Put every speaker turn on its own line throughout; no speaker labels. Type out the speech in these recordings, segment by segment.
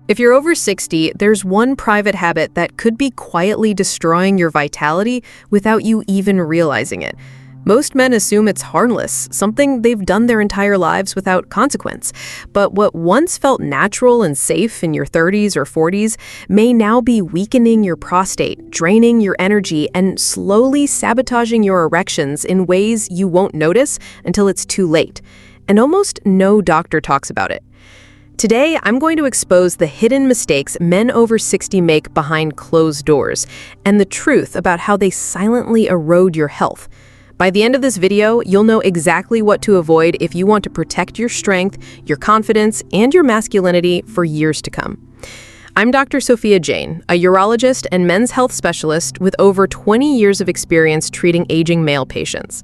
If you're over 60, there's one private habit that could be quietly destroying your vitality without you even realizing it. Most men assume it's harmless, something they've done their entire lives without consequence. But what once felt natural and safe in your 30s or 40s may now be weakening your prostate, draining your energy, and slowly sabotaging your erections in ways you won't notice until it's too late. And almost no doctor talks about it. Today, I'm going to expose the hidden mistakes men over 60 make behind closed doors, and the truth about how they silently erode your health. By the end of this video, you'll know exactly what to avoid if you want to protect your strength, your confidence, and your masculinity for years to come. I'm Dr. Sophia Jain, a urologist and men's health specialist with over 20 years of experience treating aging male patients.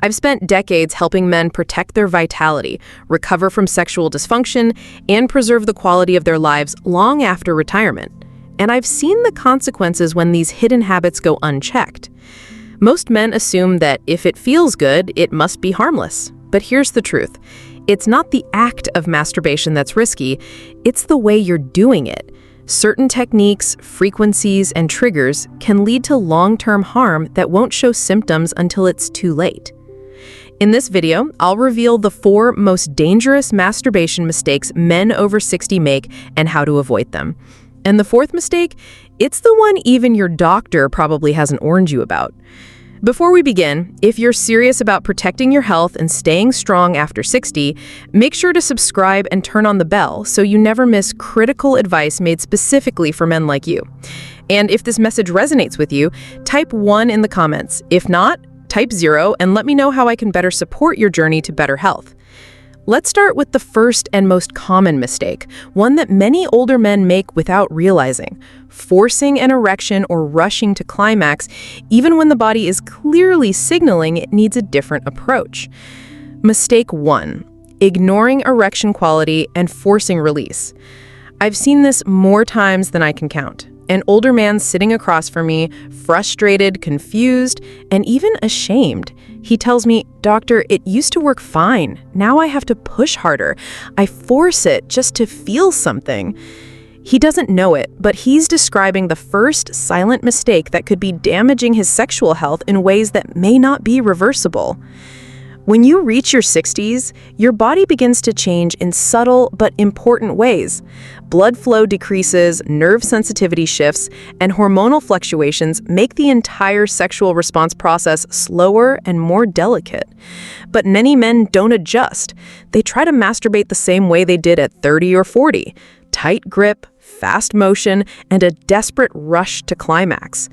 I've spent decades helping men protect their vitality, recover from sexual dysfunction, and preserve the quality of their lives long after retirement. And I've seen the consequences when these hidden habits go unchecked. Most men assume that if it feels good, it must be harmless. But here's the truth. It's not the act of masturbation that's risky, it's the way you're doing it. Certain techniques, frequencies, and triggers can lead to long-term harm that won't show symptoms until it's too late. In this video, I'll reveal the 4 most dangerous masturbation mistakes men over 60 make and how to avoid them. And the 4th mistake, it's the one even your doctor probably hasn't warned you about. Before we begin, if you're serious about protecting your health and staying strong after 60, make sure to subscribe and turn on the bell so you never miss critical advice made specifically for men like you. And if this message resonates with you, type 1 in the comments. If not, type 0 and let me know how I can better support your journey to better health. Let's start with the first and most common mistake, one that many older men make without realizing: forcing an erection or rushing to climax, even when the body is clearly signaling it needs a different approach. Mistake 1: ignoring erection quality and forcing release. I've seen this more times than I can count. An older man sitting across from me, frustrated, confused, and even ashamed. He tells me, "Doctor, it used to work fine. Now I have to push harder. I force it just to feel something." He doesn't know it, but he's describing the first silent mistake that could be damaging his sexual health in ways that may not be reversible. When you reach your 60s, your body begins to change in subtle but important ways. Blood flow decreases, nerve sensitivity shifts, and hormonal fluctuations make the entire sexual response process slower and more delicate. But many men don't adjust. They try to masturbate the same way they did at 30 or 40. Tight grip, fast motion, and a desperate rush to climax.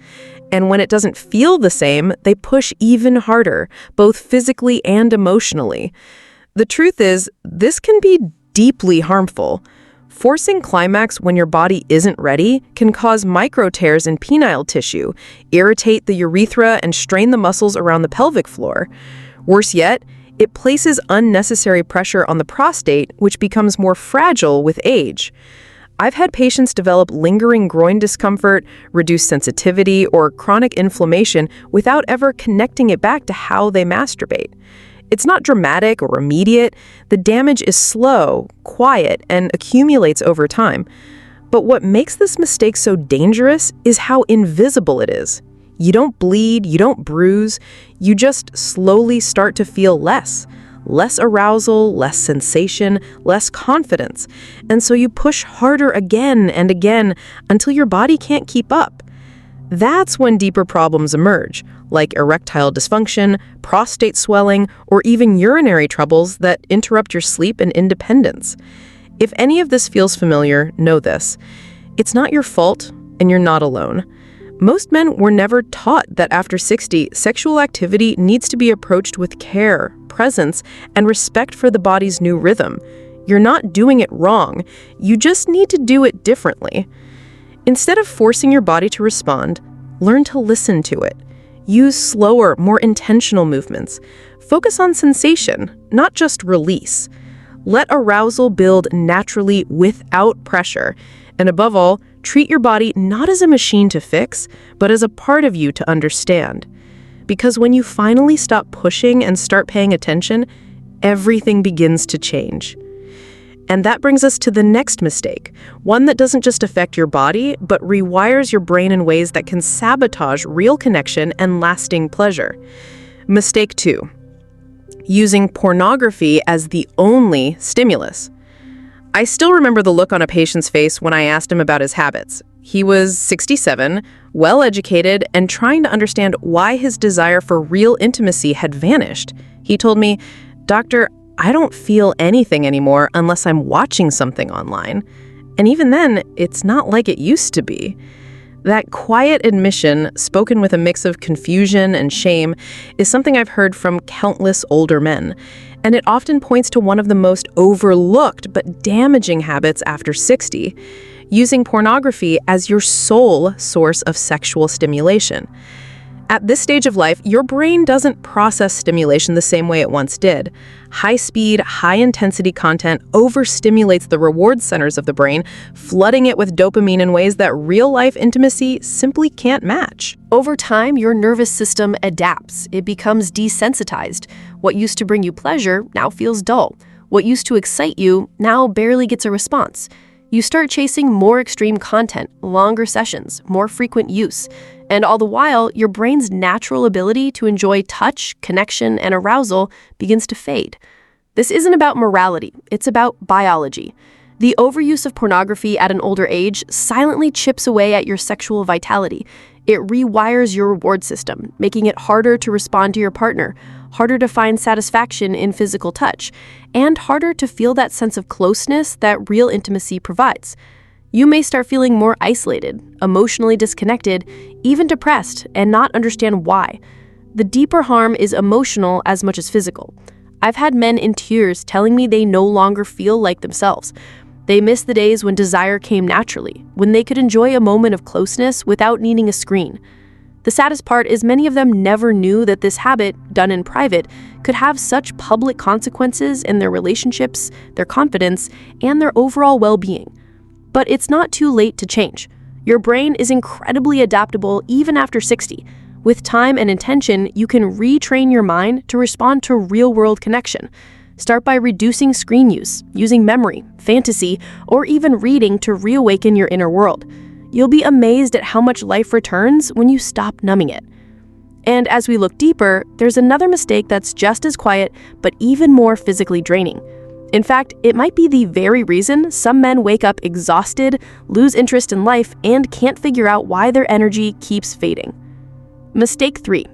And when it doesn't feel the same, they push even harder, both physically and emotionally. The truth is, this can be deeply harmful. Forcing climax when your body isn't ready can cause micro tears in penile tissue, irritate the urethra, and strain the muscles around the pelvic floor. Worse yet, it places unnecessary pressure on the prostate, which becomes more fragile with age. I've had patients develop lingering groin discomfort, reduced sensitivity, or chronic inflammation without ever connecting it back to how they masturbate. It's not dramatic or immediate. The damage is slow, quiet, and accumulates over time. But what makes this mistake so dangerous is how invisible it is. You don't bleed, you don't bruise, you just slowly start to feel less arousal, less sensation, less confidence. And so you push harder again and again until your body can't keep up. That's when deeper problems emerge, like erectile dysfunction, prostate swelling, or even urinary troubles that interrupt your sleep and independence. If any of this feels familiar, know this. It's not your fault, and you're not alone. Most men were never taught that after 60, sexual activity needs to be approached with care, presence, and respect for the body's new rhythm. You're not doing it wrong. You just need to do it differently. Instead of forcing your body to respond, learn to listen to it. Use slower, more intentional movements. Focus on sensation, not just release. Let arousal build naturally without pressure. And above all, treat your body not as a machine to fix, but as a part of you to understand. Because when you finally stop pushing and start paying attention, everything begins to change. And that brings us to the next mistake, one that doesn't just affect your body, but rewires your brain in ways that can sabotage real connection and lasting pleasure. Mistake 2. Using pornography as the only stimulus. I still remember the look on a patient's face when I asked him about his habits. He was 67, well-educated, and trying to understand why his desire for real intimacy had vanished. He told me, "Doctor, I don't feel anything anymore unless I'm watching something online. And even then, it's not like it used to be." That quiet admission, spoken with a mix of confusion and shame, is something I've heard from countless older men. And it often points to one of the most overlooked but damaging habits after 60, using pornography as your sole source of sexual stimulation. At this stage of life, your brain doesn't process stimulation the same way it once did. High-speed, high-intensity content overstimulates the reward centers of the brain, flooding it with dopamine in ways that real-life intimacy simply can't match. Over time, your nervous system adapts. It becomes desensitized. What used to bring you pleasure now feels dull. What used to excite you now barely gets a response. You start chasing more extreme content, longer sessions, more frequent use. And all the while, your brain's natural ability to enjoy touch, connection, and arousal begins to fade. This isn't about morality, it's about biology. The overuse of pornography at an older age silently chips away at your sexual vitality. It rewires your reward system, making it harder to respond to your partner, harder to find satisfaction in physical touch, and harder to feel that sense of closeness that real intimacy provides. You may start feeling more isolated, emotionally disconnected, even depressed, and not understand why. The deeper harm is emotional as much as physical. I've had men in tears telling me they no longer feel like themselves. They miss the days when desire came naturally, when they could enjoy a moment of closeness without needing a screen. The saddest part is many of them never knew that this habit, done in private, could have such public consequences in their relationships, their confidence, and their overall well-being. But it's not too late to change. Your brain is incredibly adaptable even after 60. With time and intention, you can retrain your mind to respond to real-world connection. Start by reducing screen use, using memory, fantasy, or even reading to reawaken your inner world. You'll be amazed at how much life returns when you stop numbing it. And as we look deeper, there's another mistake that's just as quiet, but even more physically draining. In fact, it might be the very reason some men wake up exhausted, lose interest in life, and can't figure out why their energy keeps fading. Mistake 3.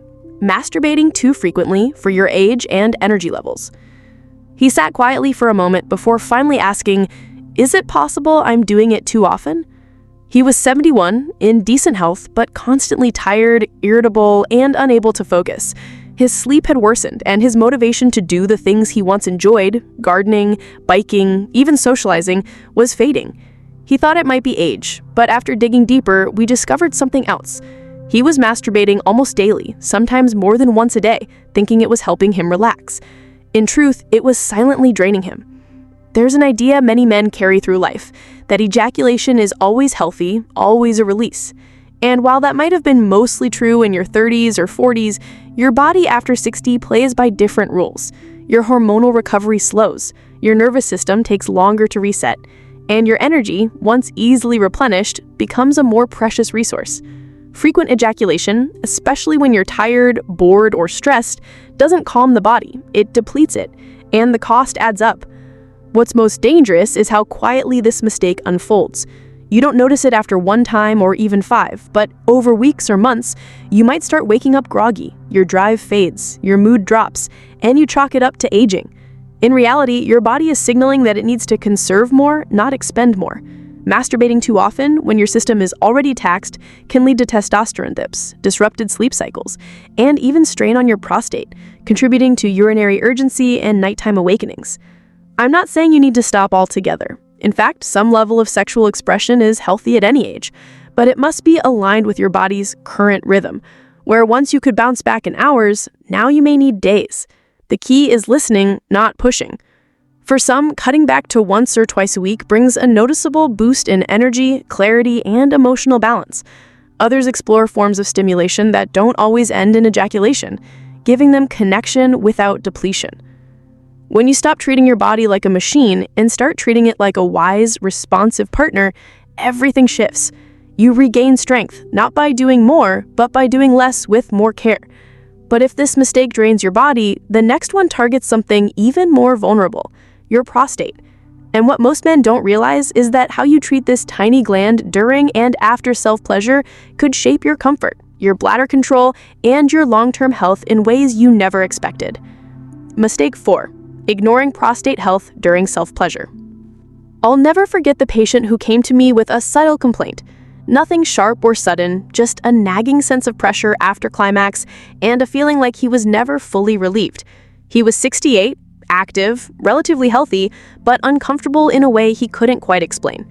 Masturbating too frequently for your age and energy levels. He sat quietly for a moment before finally asking, "Is it possible I'm doing it too often?" He was 71, in decent health, but constantly tired, irritable, and unable to focus. His sleep had worsened, and his motivation to do the things he once enjoyed, gardening, biking, even socializing, was fading. He thought it might be age, but after digging deeper, we discovered something else. He was masturbating almost daily, sometimes more than once a day, thinking it was helping him relax. In truth, it was silently draining him. There's an idea many men carry through life, that ejaculation is always healthy, always a release. And while that might have been mostly true in your 30s or 40s, your body after 60 plays by different rules. Your hormonal recovery slows, your nervous system takes longer to reset, and your energy, once easily replenished, becomes a more precious resource. Frequent ejaculation, especially when you're tired, bored, or stressed, doesn't calm the body, it depletes it, and the cost adds up. What's most dangerous is how quietly this mistake unfolds. You don't notice it after one time or even 5, but over weeks or months, you might start waking up groggy, your drive fades, your mood drops, and you chalk it up to aging. In reality, your body is signaling that it needs to conserve more, not expend more. Masturbating too often, when your system is already taxed, can lead to testosterone dips, disrupted sleep cycles, and even strain on your prostate, contributing to urinary urgency and nighttime awakenings. I'm not saying you need to stop altogether. In fact, some level of sexual expression is healthy at any age, but it must be aligned with your body's current rhythm, where once you could bounce back in hours, now you may need days. The key is listening, not pushing. For some, cutting back to once or twice a week brings a noticeable boost in energy, clarity, and emotional balance. Others explore forms of stimulation that don't always end in ejaculation, giving them connection without depletion.
When you stop treating your body like a machine and start treating it like a wise, responsive partner, everything shifts. You regain strength, not by doing more, but by doing less with more care. But if this mistake drains your body, the next one targets something even more vulnerable, your prostate. And what most men don't realize is that how you treat this tiny gland during and after self-pleasure could shape your comfort, your bladder control, and your long-term health in ways you never expected. Mistake 4. Ignoring prostate health during self-pleasure. I'll never forget the patient who came to me with a subtle complaint. Nothing sharp or sudden, just a nagging sense of pressure after climax and a feeling like he was never fully relieved. He was 68, active, relatively healthy, but uncomfortable in a way he couldn't quite explain.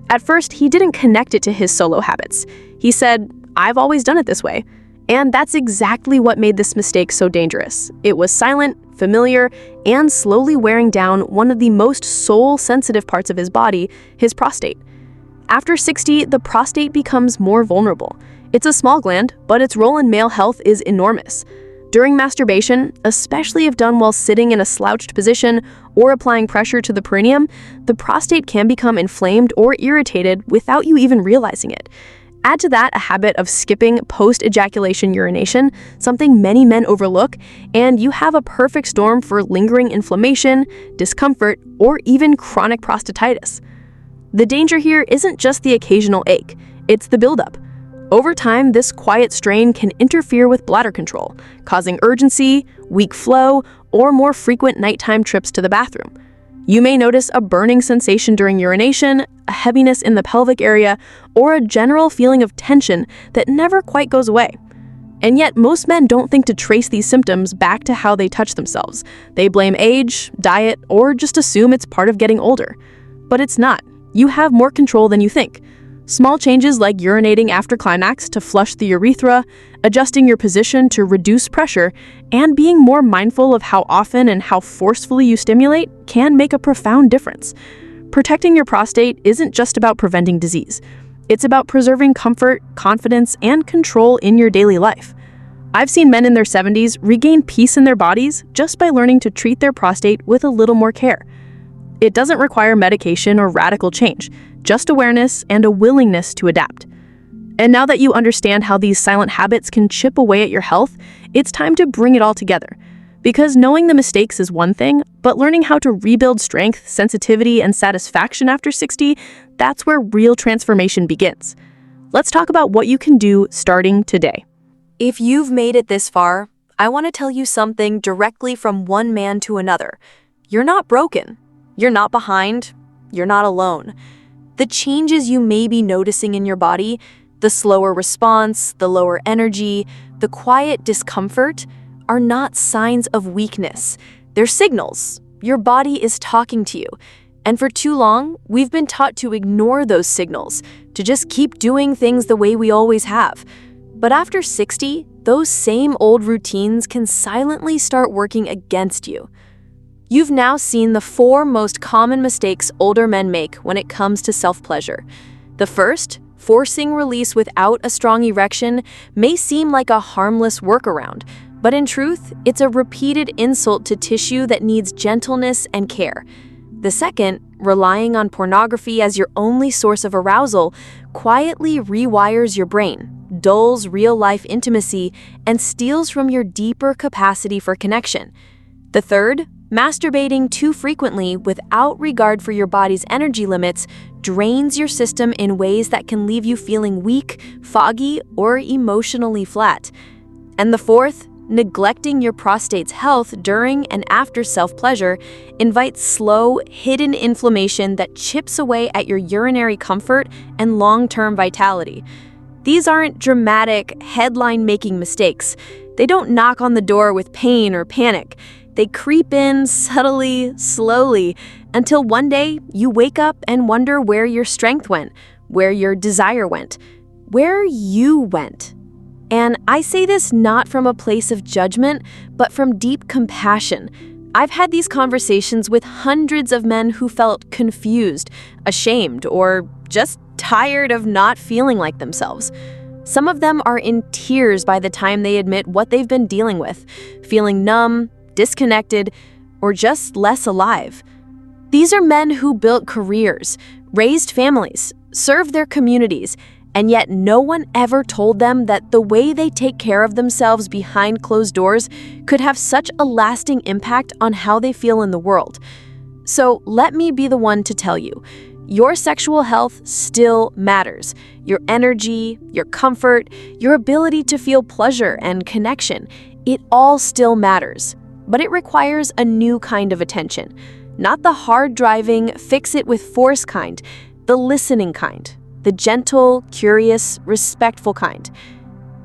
At first, he didn't connect it to his solo habits. He said, "I've always done it this way." And that's exactly what made this mistake so dangerous. It was silent, familiar, and slowly wearing down one of the most soul-sensitive parts of his body, his prostate. After 60, the prostate becomes more vulnerable. It's a small gland, but its role in male health is enormous. During masturbation, especially if done while sitting in a slouched position or applying pressure to the perineum, the prostate can become inflamed or irritated without you even realizing it. Add to that a habit of skipping post-ejaculation urination, something many men overlook, and you have a perfect storm for lingering inflammation, discomfort, or even chronic prostatitis. The danger here isn't just the occasional ache, it's the buildup. Over time, this quiet strain can interfere with bladder control, causing urgency, weak flow, or more frequent nighttime trips to the bathroom. You may notice a burning sensation during urination, a heaviness in the pelvic area, or a general feeling of tension that never quite goes away. And yet, most men don't think to trace these symptoms back to how they touch themselves. They blame age, diet, or just assume it's part of getting older. But it's not. You have more control than you think. Small changes like urinating after climax to flush the urethra, adjusting your position to reduce pressure, and being more mindful of how often and how forcefully you stimulate can make a profound difference. Protecting your prostate isn't just about preventing disease. It's about preserving comfort, confidence, and control in your daily life. I've seen men in their 70s regain peace in their bodies just by learning to treat their prostate with a little more care. It doesn't require medication or radical change, just awareness and a willingness to adapt. And now that you understand how these silent habits can chip away at your health, it's time to bring it all together. Because knowing the mistakes is one thing, but learning how to rebuild strength, sensitivity, and satisfaction after 60, that's where real transformation begins. Let's talk about what you can do starting today.
If you've made it this far, I want to tell you something directly from one man to another. You're not broken. You're not behind. You're not alone. The changes you may be noticing in your body, the slower response, the lower energy, the quiet discomfort, are not signs of weakness. They're signals. Your body is talking to you. And for too long, we've been taught to ignore those signals, to just keep doing things the way we always have. But after 60, those same old routines can silently start working against you. You've now seen the 4 most common mistakes older men make when it comes to self-pleasure. The first, forcing release without a strong erection, may seem like a harmless workaround, but in truth, it's a repeated insult to tissue that needs gentleness and care. The second, relying on pornography as your only source of arousal, quietly rewires your brain, dulls real-life intimacy, and steals from your deeper capacity for connection. The third, masturbating too frequently without regard for your body's energy limits drains your system in ways that can leave you feeling weak, foggy, or emotionally flat. And the fourth, neglecting your prostate's health during and after self-pleasure invites slow, hidden inflammation that chips away at your urinary comfort and long-term vitality. These aren't dramatic, headline-making mistakes. They don't knock on the door with pain or panic. They creep in subtly, slowly, until one day you wake up and wonder where your strength went, where your desire went, where you went. And I say this not from a place of judgment, but from deep compassion. I've had these conversations with hundreds of men who felt confused, ashamed, or just tired of not feeling like themselves. Some of them are in tears by the time they admit what they've been dealing with, feeling numb, disconnected,
or just less alive. These are men who built careers, raised families, served their communities, and yet no one ever told them that the way they take care of themselves behind closed doors could have such a lasting impact on how they feel in the world. So let me be the one to tell you, your sexual health still matters. Your energy, your comfort, your ability to feel pleasure and connection, it all still matters. But it requires a new kind of attention. Not the hard-driving, fix-it-with-force kind, the listening kind. The gentle, curious, respectful kind.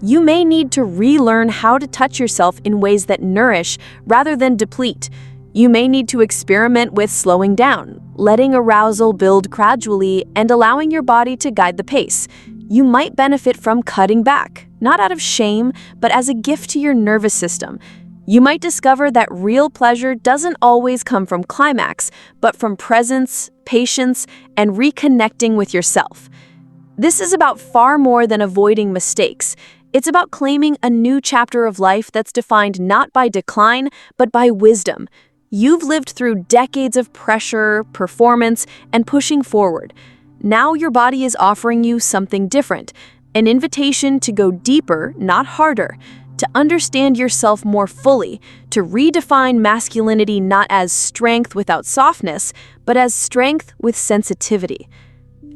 You may need to relearn how to touch yourself in ways that nourish rather than deplete. You may need to experiment with slowing down, letting arousal build gradually, and allowing your body to guide the pace. You might benefit from cutting back, not out of shame, but as a gift to your nervous system. You might discover that real pleasure doesn't always come from climax, but from presence, patience, and reconnecting with yourself. This is about far more than avoiding mistakes. It's about claiming a new chapter of life that's defined not by decline, but by wisdom. You've lived through decades of pressure, performance, and pushing forward. Now your body is offering you something different, an invitation to go deeper, not harder, to understand yourself more fully, to redefine masculinity not as strength without softness, but as strength with sensitivity.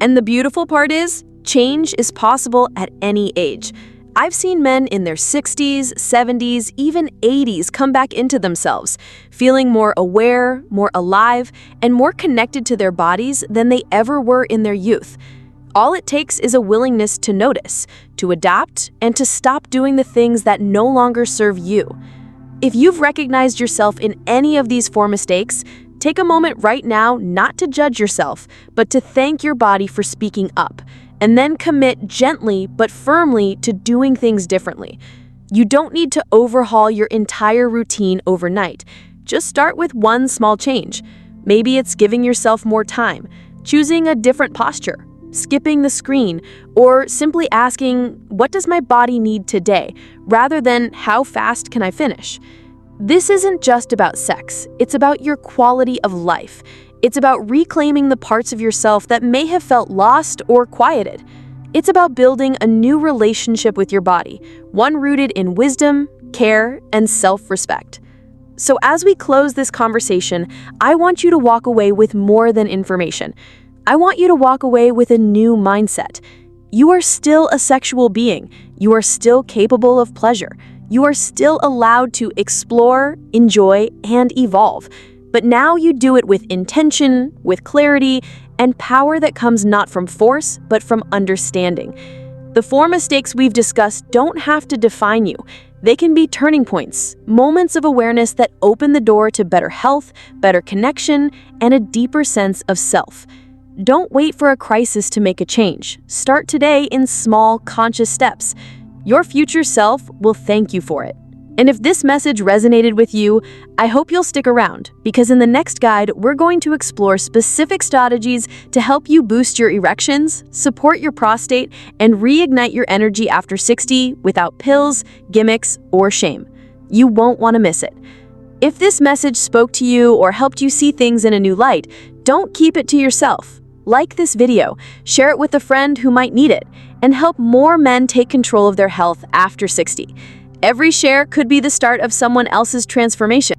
And the beautiful part is, change is possible at any age. I've seen men in their 60s, 70s, even 80s come back into themselves, feeling more aware, more alive, and more connected to their bodies than they ever were in their youth. All it takes is a willingness to notice, to adapt, and to stop doing the things that no longer serve you. If you've recognized yourself in any of these 4 mistakes, take a moment right now not to judge yourself, but to thank your body for speaking up. And then commit gently but firmly to doing things differently. You don't need to overhaul your entire routine overnight. Just start with one small change. Maybe it's giving yourself more time, choosing a different posture, skipping the screen, or simply asking, what does my body need today, rather than how fast can I finish? This isn't just about sex, it's about your quality of life. It's about reclaiming the parts of yourself that may have felt lost or quieted. It's about building a new relationship with your body, one rooted in wisdom, care, and self-respect. So as we close this conversation, I want you to walk away with more than information. I want you to walk away with a new mindset. You are still a sexual being. You are still capable of pleasure. You are still allowed to explore, enjoy, and evolve. But now you do it with intention, with clarity, and power that comes not from force, but from understanding. The 4 mistakes we've discussed don't have to define you. They can be turning points, moments of awareness that open the door to better health, better connection, and a deeper sense of self. Don't wait for a crisis to make a change. Start today in small, conscious steps. Your future self will thank you for it. And if this message resonated with you, I hope you'll stick around, because in the next guide, we're going to explore specific strategies to help you boost your erections, support your prostate, and reignite your energy after 60 without pills, gimmicks, or shame. You won't want to miss it. If this message spoke to you or helped you see things in a new light, don't keep it to yourself. Like this video, share it with a friend who might need it, and help more men take control of their health after 60. Every share could be the start of someone else's transformation.